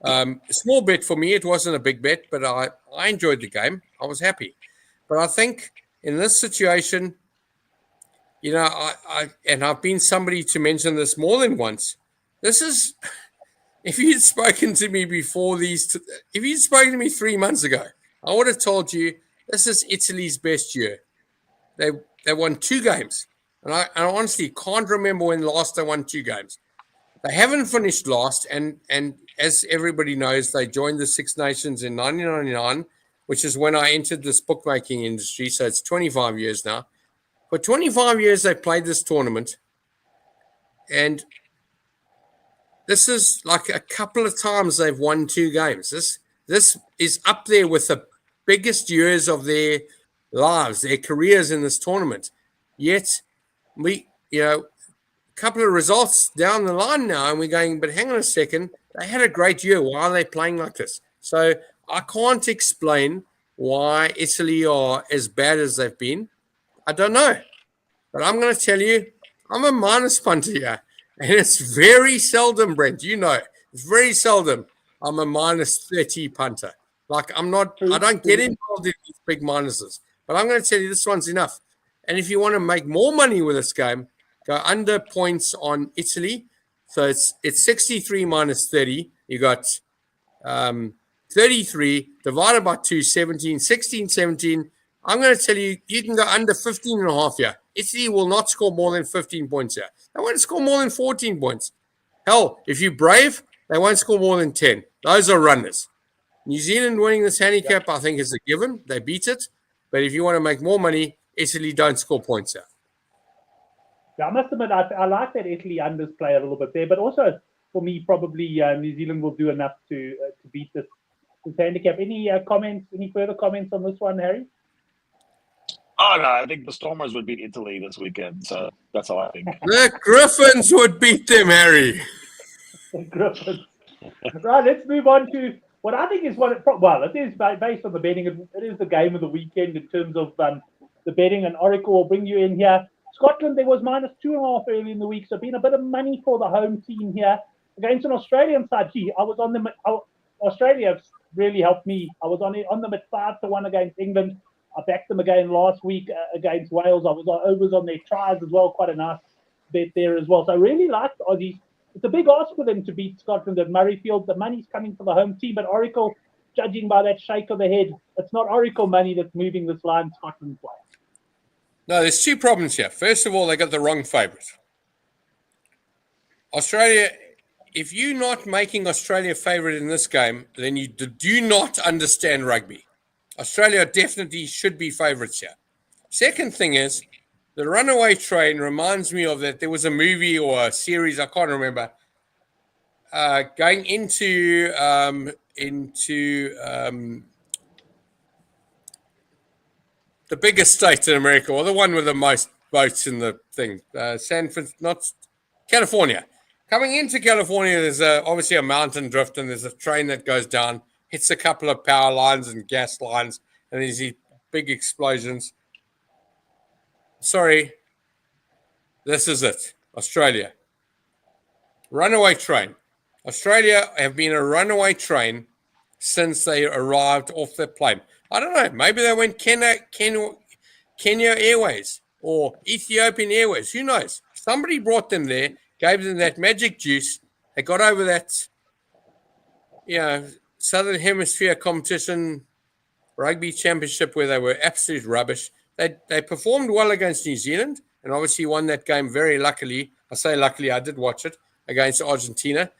A small bet for me. It wasn't a big bet, but I enjoyed the game. I was happy. But I think in this situation, you know, I've been somebody to mention this more than once. This is, if you'd spoken to me before if you'd spoken to me 3 months ago, I would have told you this is Italy's best year. They won 2 games. And I honestly can't remember when last they won 2 games. They haven't finished last, and as everybody knows, they joined the Six Nations in 1999, which is when I entered this bookmaking industry, so it's 25 years now. For 25 years, they played this tournament, and this is like a couple of times they've won 2 games. This is up there with the biggest years of their lives, their careers in this tournament. Yet, a couple of results down the line now, and we're going, but hang on a second, they had a great year. Why are they playing like this? So I can't explain why Italy are as bad as they've been. I don't know. But I'm going to tell you, I'm a minus punter here. And it's very seldom, Brent, you know, it's very seldom I'm a minus 30 punter. Like I don't get involved in these big minuses. But I'm going to tell you this one's enough. And if you want to make more money with this game, go under points on Italy. So it's 63 minus 30. You got 33 divided by 2, 17, 16, 17. I'm going to tell you, you can go under 15 and a half here. Italy will not score more than 15 points here. They won't score more than 14 points. Hell, if you're brave, they won't score more than 10. Those are runners. New Zealand winning this handicap, I think, is a given. They beat it. But if you want to make more money, Italy don't score points here. Yeah, I must admit, I like that Italy unders play a little bit there, but also for me, probably New Zealand will do enough to beat this handicap. Any further comments on this one, Harry? Oh, no, I think the Stormers would beat Italy this weekend, so that's all I think. The Griffins would beat them, Harry. The Griffins. Right, let's move on to what I think is it is based on the betting. It is the game of the weekend in terms of the betting, and Oracle will bring you in here. Scotland, there was minus 2.5 early in the week, so been a bit of money for the home team here against an Australian side. I was on them. Australia really helped me. I was on them at 5-1 against England. I backed them again last week against Wales. I was overs on their tries as well. Quite a nice bet there as well. So I really liked Aussies. It's a big ask for them to beat Scotland at Murrayfield. The money's coming for the home team, but Oracle, judging by that shake of the head, it's not Oracle money that's moving this line Scotland way. No, there's 2 problems here. First of all, they got the wrong favourite. Australia, if you're not making Australia favourite in this game, then you do not understand rugby. Australia definitely should be favourites here. Second thing is, the runaway train reminds me of that there was a movie or a series, I can't remember, going into the biggest state in America, or the one with the most votes in the thing, California. Coming into California, there's obviously a mountain drift, and there's a train that goes down, hits a couple of power lines and gas lines, and there's these big explosions. Sorry, this is it. Australia. Runaway train. Australia have been a runaway train since they arrived off the plane. I don't know. Maybe they went Kenya Airways or Ethiopian Airways. Who knows? Somebody brought them there, gave them that magic juice. They got over that, Southern Hemisphere competition Rugby Championship where they were absolute rubbish. They performed well against New Zealand and obviously won that game very luckily. I say luckily, I did watch it against Argentina.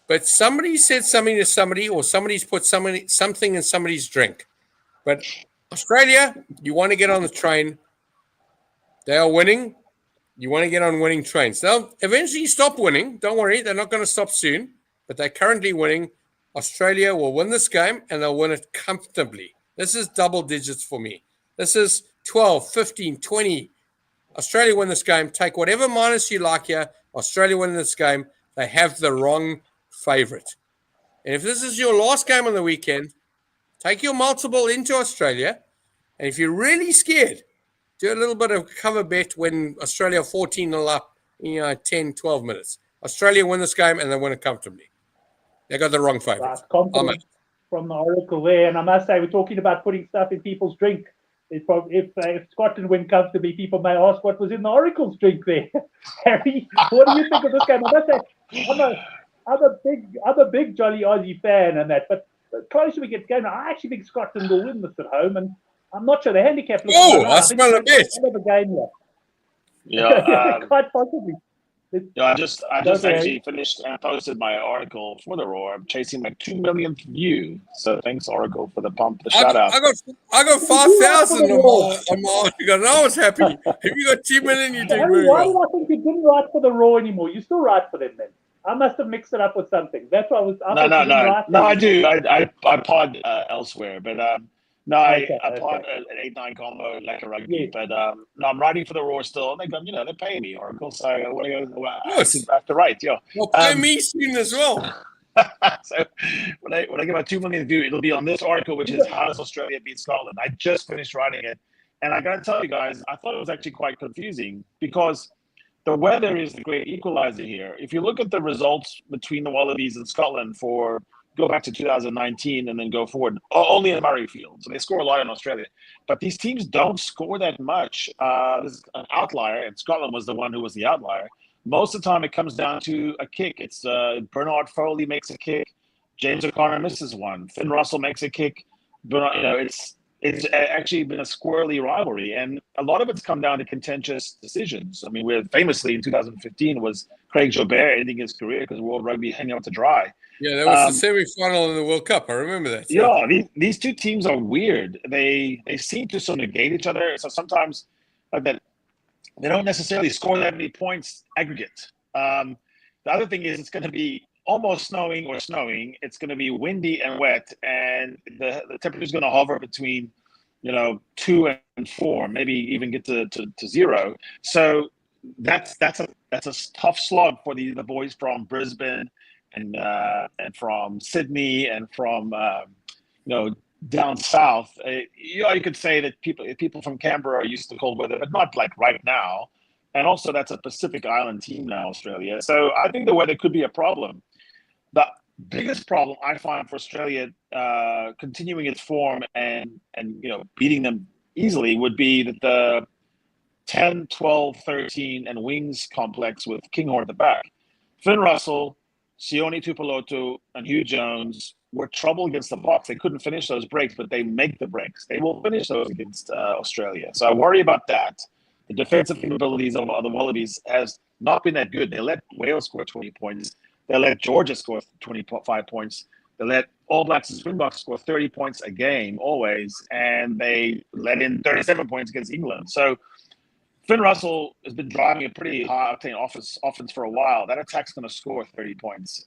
But somebody said something to somebody, or somebody's put something in somebody's drink. But Australia, you want to get on the train. They are winning. You want to get on winning trains. They'll eventually stop winning. Don't worry, they're not going to stop soon. But they're currently winning. Australia will win this game, and they'll win it comfortably. This is double digits for me. This is 12, 15, 20. Australia win this game. Take whatever minus you like here. Australia win this game. They have the wrong favorite. And if this is your last game on the weekend, take your multiple into Australia. And if you're really scared, do a little bit of cover bet when Australia 14-0 up, 10, 12 minutes. Australia win this game and they win it comfortably. They got the wrong favorite. That's confidence from the Oracle there. And I must say, we're talking about putting stuff in people's drink. If Scotland win comfortably, people may ask what was in the Oracle's drink there. Harry, what do you think of this game? I must say, I'm a big jolly Aussie fan and that, but the closer we get going, I actually think Scotland will win this at home, and I'm not sure the handicap. I smell a bit. Of a game here. Yeah, quite possibly. I just actually finished and posted my article for the Roar. I'm chasing my 2 millionth view. So thanks, Oracle, for the shout out. I got 5,000 on my article, and I was happy. If you got 2 million, you did very why well. do I think you didn't write for the Raw anymore? You still write for them then? I must have mixed it up with something. That's what I was. No, I do. I pod elsewhere, but I pod an 8-9 combo like a rugby. Yeah. But no, I'm writing for the Roar still. And they go, they're paying me, Oracle. So I have to write. Yeah, well, pay me soon as well. So when I get my 2 million view, it'll be on this article, which is how does Australia beat Scotland? I just finished writing it, and I got to tell you guys, I thought it was actually quite confusing because the weather is the great equalizer here. If you look at the results between the Wallabies and Scotland go back to 2019 and then go forward, only in Murrayfield. So they score a lot in Australia. But these teams don't score that much. This is an outlier, and Scotland was the one who was the outlier. Most of the time, it comes down to a kick. It's Bernard Foley makes a kick. James O'Connor misses one. Finn Russell makes a kick. It's actually been a squirrely rivalry, and a lot of it's come down to contentious decisions. I mean, famously in 2015 was Craig Jobert ending his career because World Rugby hanging out to dry. Yeah, that was the semi-final in the World Cup. I remember that. Yeah, these two teams are weird. They seem to sort of negate each other. So sometimes that they don't necessarily score that many points aggregate. The other thing is it's going to be almost snowing. It's going to be windy and wet, and the temperature is going to hover between 2 and 4, maybe even get to 0. So that's a tough slog for the boys from Brisbane and from Sydney and from down south. You could say that people from Canberra are used to cold weather, but not like right now. And also, that's a Pacific Island team now, Australia. So I think the weather could be a problem. The biggest problem I find for Australia continuing its form and beating them easily would be that the 10, 12, 13 and wings complex with Kinghorn at the back. Finn Russell, Sione Tuipulotu, and Hugh Jones were trouble against the box. They couldn't finish those breaks, but they make the breaks. They will finish those against Australia. So I worry about that. The defensive capabilities of the Wallabies has not been that good. They let Wales score 20 points. They let Georgia score 25 points. They let All Blacks and Springboks score 30 points a game always, and they let in 37 points against England. So Finn Russell has been driving a pretty high-octane offense for a while. That attack's going to score 30 points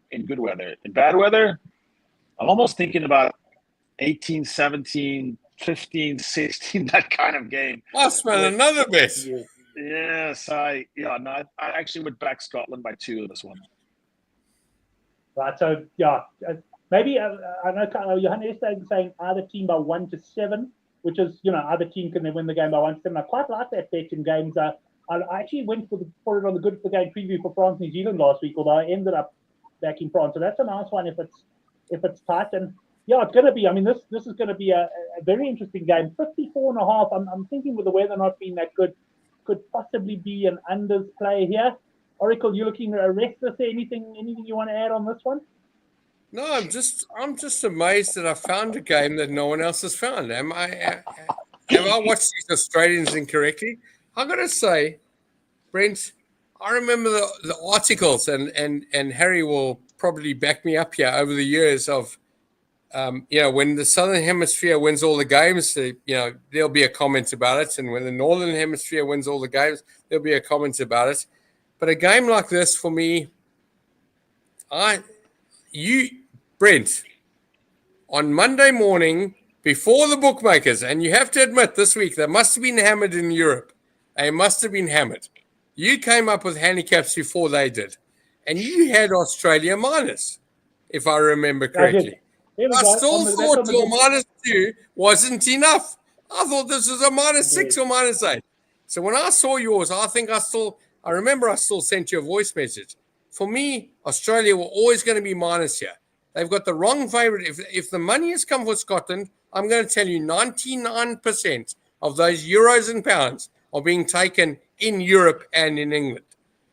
in good weather. In bad weather, I'm almost thinking about 18, 17, 15, 16, that kind of game. I'll spend another bit. Yes, I actually would back Scotland by 2 in this one. Right, so maybe I know Johannes is saying either team by 1 to 7, which is either team can they win the game by 1 to 7. I quite like that bet in games. I actually went for it on the Good for Game preview for France New Zealand last week, although I ended up backing France. So that's a nice one if it's tight. And it's going to be. I mean, this is going to be a very interesting game. 54.5. I'm thinking with the weather not being that good, could possibly be an unders play here. Oracle, you looking restless? Anything you want to add on this one? No, I'm just amazed that I found a game that no one else has found. Have I watched these Australians incorrectly? I gotta say, Brent, I remember the articles, and Harry will probably back me up here over the years of, when the Southern Hemisphere wins all the games, there'll be a comment about it, and when the Northern Hemisphere wins all the games, there'll be a comment about it. But a game like this, for me, Brent, on Monday morning before the bookmakers, and you have to admit this week they must have been hammered in Europe. They must have been hammered. You came up with handicaps before they did, and you had Australia minus, if I remember correctly. I still thought your -2 wasn't enough. I thought this was a -6 or -8. So when I saw yours, I remember I still sent you a voice message. For me, Australia were always going to be minus here. They've got the wrong favourite. If the money has come for Scotland, I'm going to tell you 99% of those euros and pounds are being taken in Europe and in England.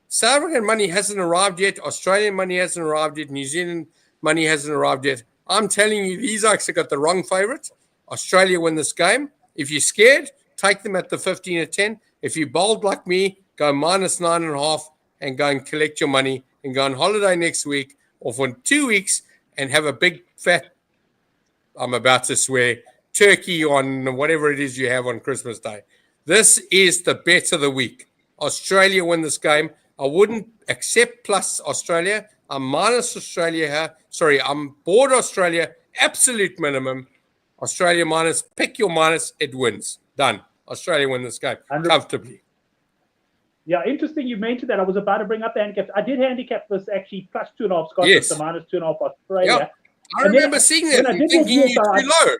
South African money hasn't arrived yet. Australian money hasn't arrived yet. New Zealand money hasn't arrived yet. I'm telling you, these oaks have got the wrong favourite. Australia win this game. If you're scared, take them at the 15-10. If you're bold like me, go -9.5 and go and collect your money and go on holiday next week or for 2 weeks and have a big fat, I'm about to swear, turkey on whatever it is you have on Christmas Day. This is the bet of the week. Australia win this game. I wouldn't accept plus Australia. I'm minus Australia here. Sorry, I'm board Australia. Absolute minimum. Australia minus. Pick your minus. It wins. Done. Australia win this game comfortably. Yeah, interesting you mentioned that. I was about to bring up the handicaps. I did handicap this actually +2.5 Scotland to -2.5 Australia. Yeah. I remember seeing that and thinking you're too low.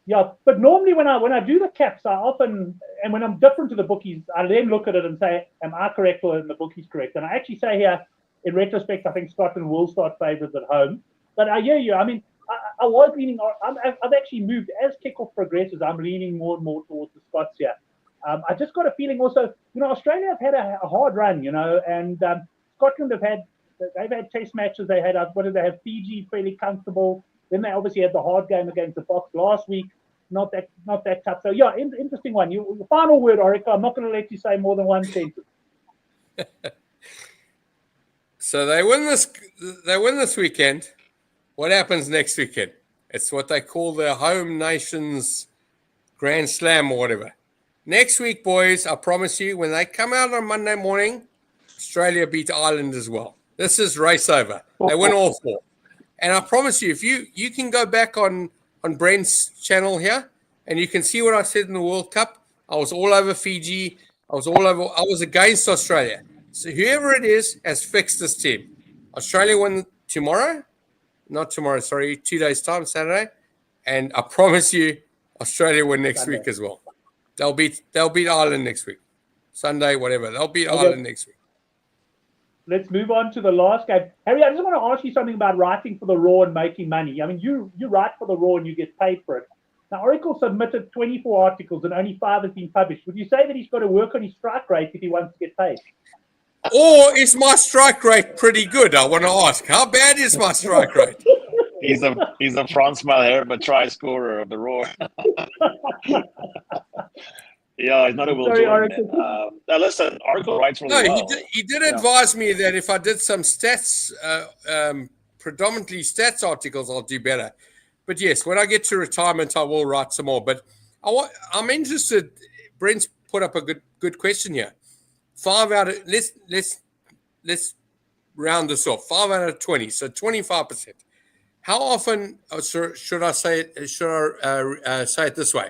Yeah, but normally when I do the caps, I often, and when I'm different to the bookies, I then look at it and say, am I correct or am the bookies correct? And I actually say here, in retrospect, I think Scotland will start favourites at home. But I hear you. I mean, I was leaning, I've actually moved, as kickoff progresses, I'm leaning more and more towards the Scots here. I just got a feeling also, Australia have had a hard run, and Scotland they've had test matches. They had, they have? Fiji fairly comfortable. Then they obviously had the hard game against the Box last week. Not that tough. So yeah, interesting one. Your final word, Orica. I'm not going to let you say more than one sentence. So they win this weekend. What happens next weekend? It's what they call the home nations Grand Slam or whatever. Next week, boys, I promise you, when they come out on Monday morning, Australia beat Ireland as well. This is race over. They win all 4. And I promise you, if you can go back on Brent's channel here, and you can see what I said in the World Cup. I was all over Fiji. I was against Australia. So whoever it is has fixed this team. Australia win tomorrow. Not tomorrow, sorry, 2 days' time, Saturday. And I promise you, Australia win next week as well. They'll beat Ireland next week. Sunday, whatever. They'll beat Ireland next week. Let's move on to the last game. Harry, I just want to ask you something about writing for the Raw and making money. I mean, you write for the Raw and you get paid for it. Now, Oracle submitted 24 articles and only 5 have been published. Would you say that he's got to work on his strike rate if he wants to get paid? Or is my strike rate pretty good? I want to ask. How bad is my strike rate? He's a Franz Malher, but try scorer of the Raw. Yeah, he's not a Will Jordan. Now listen, Oracle writes really well. He did advise me that if I did some stats, predominantly stats articles, I'll do better. But yes, when I get to retirement, I will write some more. But I'm interested. Brent's put up a good question here. 5 out of let's round this off. 5 out of 20, so 25%. How often should I say it? Should I say it this way?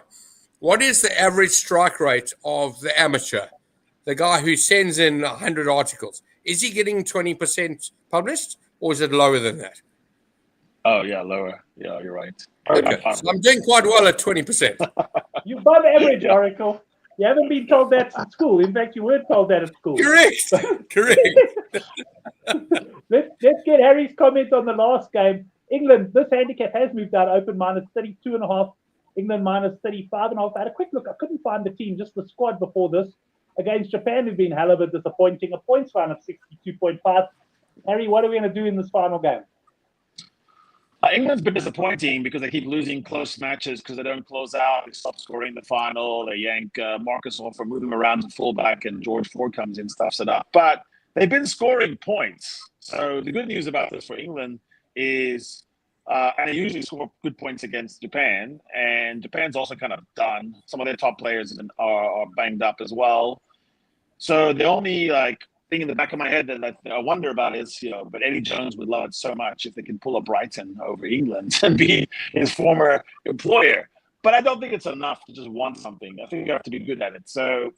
What is the average strike rate of the amateur, the guy who sends in 100 articles? Is he getting 20% published, or is it lower than that? Oh, yeah, lower. Yeah, you're right. Okay. So I'm doing quite well at 20%. You're above average, Oracle. You haven't been told that at school. In fact, you weren't told that at school. Correct. Let's get Harry's comment on the last game. England, this handicap has moved out open -32.5. England -35.5. I had a quick look. I couldn't find the team, just the squad before this. Against Japan, who've been hell of a disappointing. A points line of 62.5. Harry, what are we going to do in this final game? England's been disappointing because they keep losing close matches because they don't close out. They stop scoring in the final. They yank Marcus off for moving around to fullback, and George Ford comes in, stuffs it up. But they've been scoring points. So the good news about this for England is, and they usually score good points against Japan, and Japan's also kind of done. Some of their top players are banged up as well. So the only thing in the back of my head that I wonder about is, but Eddie Jones would love it so much if they can pull a Brighton over England and be his former employer. But I don't think it's enough to just want something. I think you have to be good at it. So,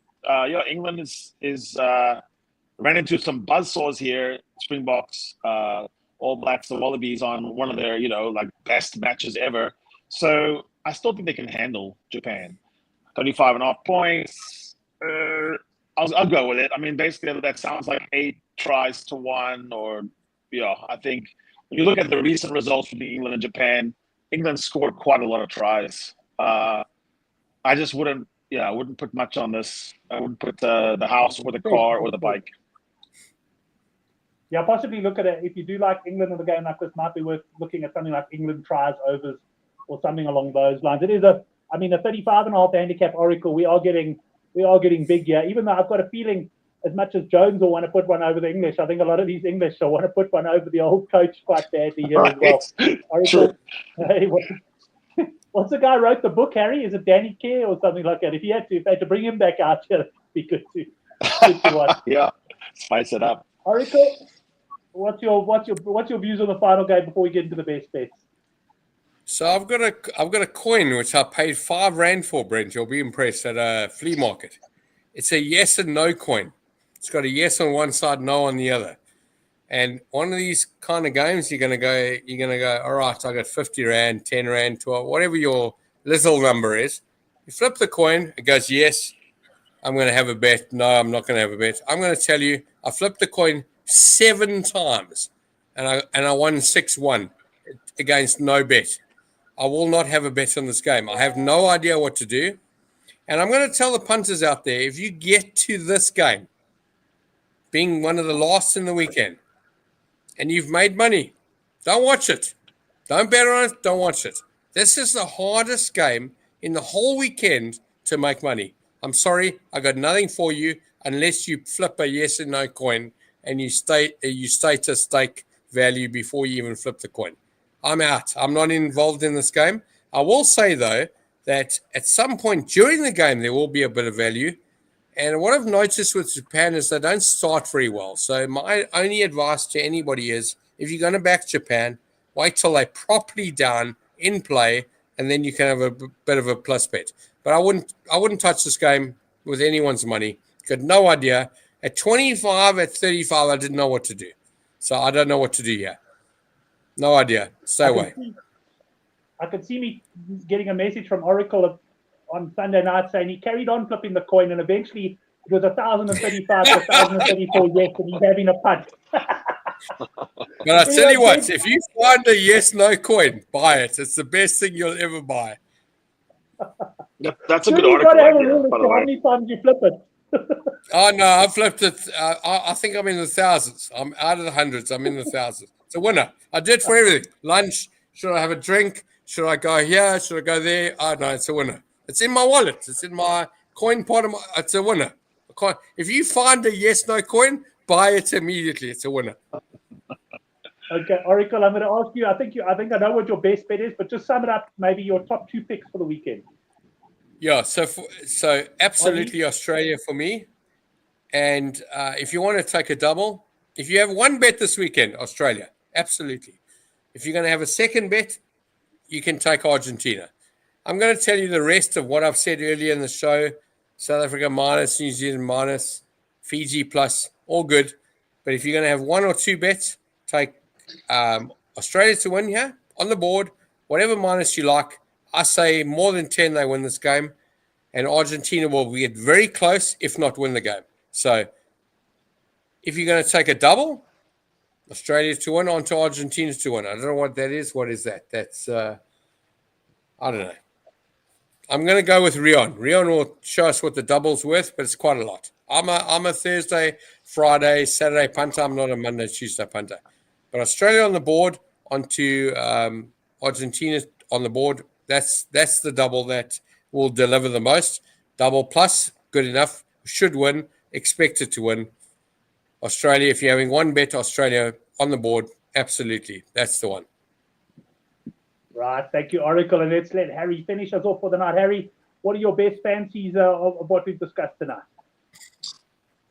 England is ran into some buzzsaws here. Springboks, All Blacks, the Wallabies on one of their, best matches ever. So I still think they can handle Japan. 35.5 points. I'll go with it. I mean, basically, that sounds like 8 tries to 1, or, I think when you look at the recent results between England and Japan, England scored quite a lot of tries. I just wouldn't put much on this. I wouldn't put the house or the car or the bike. Yeah, possibly look at it. If you do like England in the game like this, might be worth looking at something like England tries overs or something along those lines. It is a 35.5 handicap Oracle. We are getting big here, even though I've got a feeling as much as Jones will want to put one over the English, I think a lot of these English will want to put one over the old coach quite badly here as well. Oracle, hey, what's the guy who wrote the book, Harry? Is it Danny Kerr or something like that? If they had to bring him back out here, it'd be good to watch. Yeah, spice it up. Oracle, what's your views on the final game before we get into the best bets? So I've got a coin which I paid R5 for, Brent. You'll be impressed, at a flea market. It's a yes and no coin. It's got a yes on one side, no on the other. And one of these kind of games, you're gonna go, all right, I got 50 Rand, 10 Rand, 12, whatever your little number is. You flip the coin, it goes yes. I'm gonna have a bet. No, I'm not gonna have a bet. I'm gonna tell you, I flipped the coin 7 times, and I won 6-1 against no bet. I will not have a bet on this game. I have no idea what to do. And I'm going to tell the punters out there, if you get to this game, being one of the last in the weekend, and you've made money, don't watch it. Don't bet on it. Don't watch it. This is the hardest game in the whole weekend to make money. I'm sorry, I got nothing for you unless you flip a yes and no coin and you state a stake value before you even flip the coin. I'm out. I'm not involved in this game. I will say, though, that at some point during the game, there will be a bit of value. And what I've noticed with Japan is they don't start very well. So my only advice to anybody is, if you're going to back Japan, wait till they're properly down in play, and then you can have a bit of a plus bet. But I wouldn't touch this game with anyone's money. Got no idea. At 25, at 35, I didn't know what to do. So I don't know what to do here. No idea. Stay away. I could see me getting a message from Oracle on Sunday night saying he carried on flipping the coin, and eventually it was 1,035 to 1,034 yes, and he's having a punt. But I tell you what, if you find a yes/no coin, buy it. It's the best thing you'll ever buy. That's a good article. How many times you flip it? Oh no, I flipped it. I think I'm in the thousands. I'm out of the hundreds. I'm in the thousands. It's a winner. I did for everything. Lunch. Should I have a drink? Should I go here? Should I go there? Oh, no, it's a winner. It's in my wallet. It's in my coin part of my... It's a winner. If you find a yes/no coin, buy it immediately. It's a winner. Okay, Oracle, I'm going to ask you. I think I know what your best bet is, but just sum it up. Maybe your top 2 picks for the weekend. Yeah, so absolutely Australia for me. And if you want to take a double, if you have one bet this weekend, Australia, absolutely. If you're going to have a second bet, you can take Argentina. I'm going to tell you the rest of what I've said earlier in the show. South Africa minus, New Zealand minus, Fiji plus, all good. But if you're going to have 1 or 2 bets, take Australia to win here on the board, whatever minus you like. I say more than 10 they win this game, and Argentina will get very close, if not win the game. So if you're going to take a double, Australia to win onto Argentina to win. I don't know what that is. What is that? That's, I don't know. I'm going to go with Rion. Rion will show us what the double's worth, but it's quite a lot. I'm a Thursday, Friday, Saturday punter. I'm not a Monday, Tuesday punter. But Australia on the board onto Argentina on the board. That's the double that will deliver the most. Double plus, good enough. Should win. Expected to win. Australia, if you're having one bet, Australia on the board. Absolutely. That's the one. Right. Thank you, Oracle. And let's let Harry finish us off for the night. Harry, what are your best fancies of what we've discussed tonight?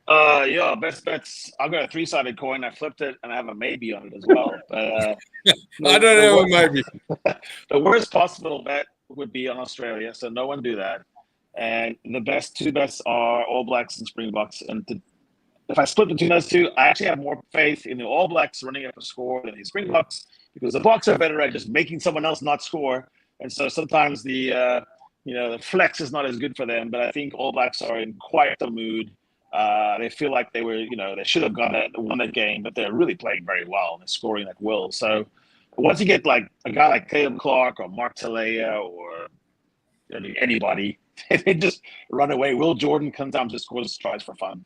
Yeah, best bets. I've got a 3-sided coin. I flipped it and I have a maybe on it as well. But I don't know, maybe. The worst possible bet would be on Australia, so no one do that. And the two bets are All Blacks and Springboks. And if I split between those two, I actually have more faith in the All Blacks running up a score than the Springboks, because the Boks are better at just making someone else not score. And so sometimes the flex is not as good for them. But I think All Blacks are in quite the mood. They feel like they were, they should have won that game, but they're really playing very well and they're scoring at will. So once you get like a guy like Caleb Clark or Mark Talea or anybody, they just run away. Will Jordan comes down to score tries for fun.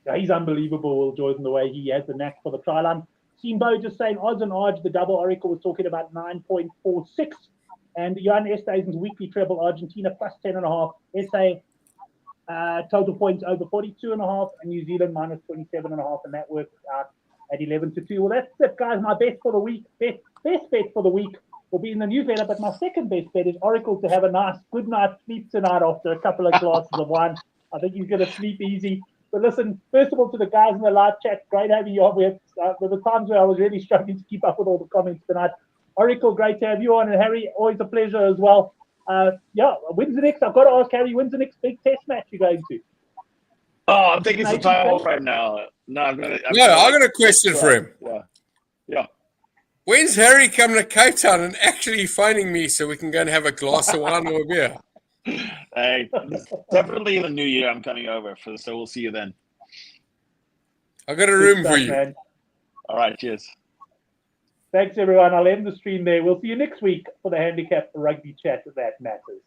Yeah, he's unbelievable, Will Jordan, the way he has the knack for the try line. Simbo just saying odds and odds. The double Oracle was talking about 9.46, and Jan Esthuizen's weekly treble Argentina plus 10.5. SA total points over 42.5, and New Zealand minus 27.5, and that works out at 11-2. Well, that's it, guys. My best for the week, best bet for the week will be in the newsletter. But my second best bet is Oracle to have a nice, good night's sleep tonight after a couple of glasses of wine. I think he's going to sleep easy. But listen, first of all, to the guys in the live chat, great having you on. There were times where I was really struggling to keep up with all the comments tonight. Oracle, great to have you on, and Harry, always a pleasure as well. When's the next? I've got to ask Harry, when's the next big test match you're going to? Oh, I'm taking some time off right now. No, I got a question for him. Yeah. When's Harry coming to Cape Town and actually phoning me so we can go and have a glass of wine or a beer? Hey, definitely in the new year I'm coming over, so we'll see you then. I got a room for you. Man. All right, cheers. Thanks, everyone. I'll end the stream there. We'll see you next week for the Handicap Rugby chat that matters.